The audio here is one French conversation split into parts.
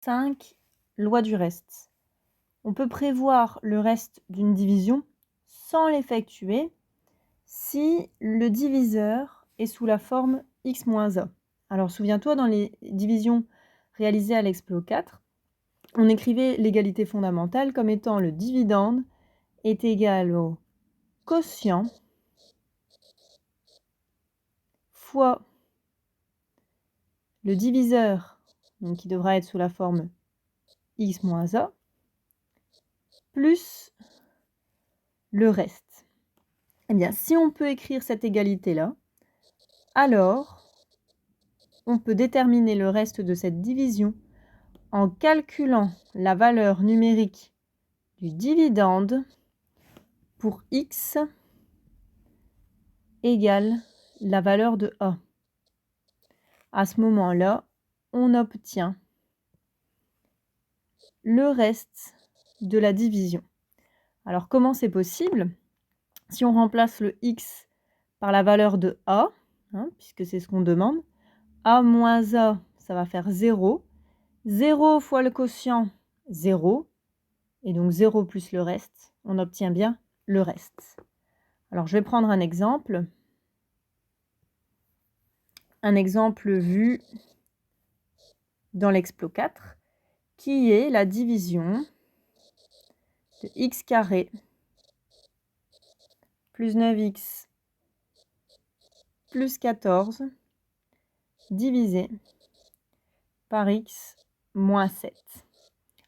5, loi du reste. On peut prévoir le reste d'une division sans l'effectuer si le diviseur est sous la forme x moins a. Alors souviens-toi, dans les divisions réalisées à l'explo 4, on écrivait l'égalité fondamentale comme étant le dividende est égal au quotient fois le diviseur, donc qui devra être sous la forme x moins a, plus le reste. Eh bien, si on peut écrire cette égalité-là, alors on peut déterminer le reste de cette division en calculant la valeur numérique du dividende pour x égale la valeur de a. À ce moment-là, on obtient le reste de la division. Alors, comment c'est possible? Si on remplace le x par la valeur de a, puisque c'est ce qu'on demande, a moins a, ça va faire 0. 0 fois le quotient, 0. Et donc 0 plus le reste, on obtient bien le reste. Alors, je vais prendre un exemple. Un exemple vu dans l'explo 4, qui est la division de x carré plus 9x plus 14 divisé par x moins 7.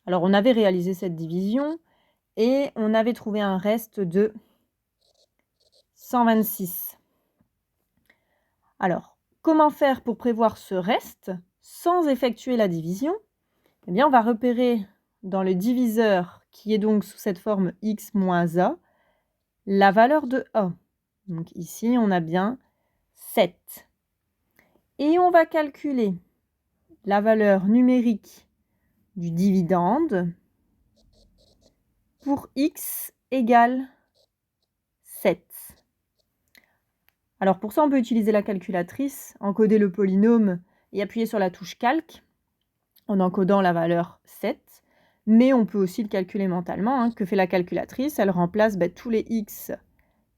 Alors, on avait réalisé cette division et on avait trouvé un reste de 126. Alors, comment faire pour prévoir ce reste sans effectuer la division? Eh bien, on va repérer dans le diviseur, qui est donc sous cette forme x moins a, la valeur de a. Donc ici, on a bien 7. Et on va calculer la valeur numérique du dividende pour x égale 7. Alors pour ça, on peut utiliser la calculatrice, encoder le polynôme et appuyer sur la touche calque en encodant la valeur 7. Mais on peut aussi le calculer mentalement. Que fait la calculatrice? Elle remplace tous les x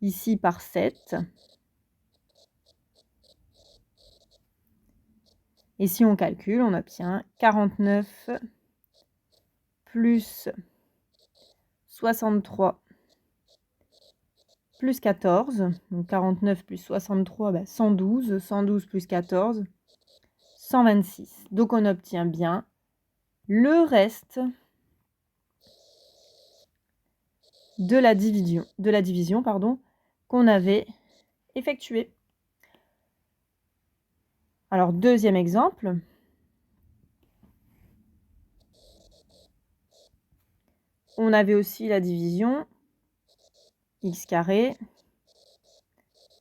ici par 7. Et si on calcule, on obtient 49 plus 63 plus 14. Donc 49 plus 63, 112. 112 plus 14, 126. Donc on obtient bien le reste de la division qu'on avait effectuée. Alors, deuxième exemple. On avait aussi la division x carré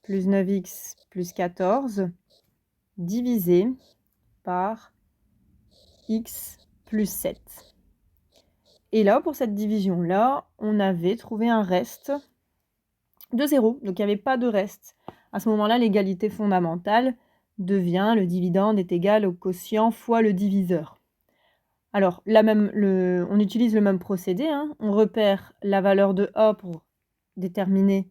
plus 9x plus 14 divisé par x plus 7. Et là, pour cette division-là, on avait trouvé un reste de 0. Donc, il n'y avait pas de reste. À ce moment-là, l'égalité fondamentale devient le dividende est égal au quotient fois le diviseur. Alors, on utilise le même procédé. On repère la valeur de a pour déterminer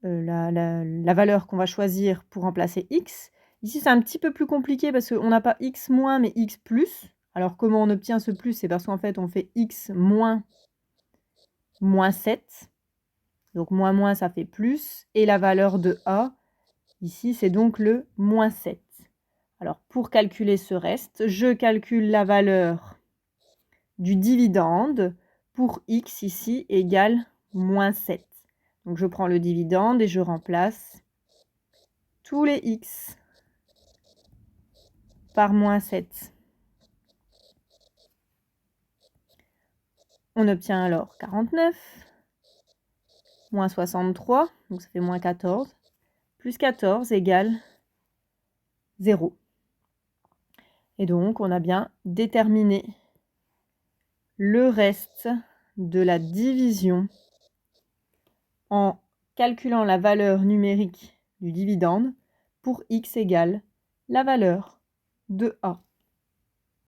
la valeur qu'on va choisir pour remplacer x. Ici, c'est un petit peu plus compliqué parce qu'on n'a pas x moins, mais x plus. Alors, comment on obtient ce plus? C'est parce qu'en fait, on fait x moins 7. Donc, moins, ça fait plus. Et la valeur de a, ici, c'est donc le moins 7. Alors, pour calculer ce reste, je calcule la valeur du dividende pour x ici égale moins 7. Donc, je prends le dividende et je remplace tous les x par moins 7. On obtient alors 49, moins 63, donc ça fait moins 14, plus 14 égale 0. Et donc, on a bien déterminé le reste de la division en calculant la valeur numérique du dividende pour x égale la valeur de a.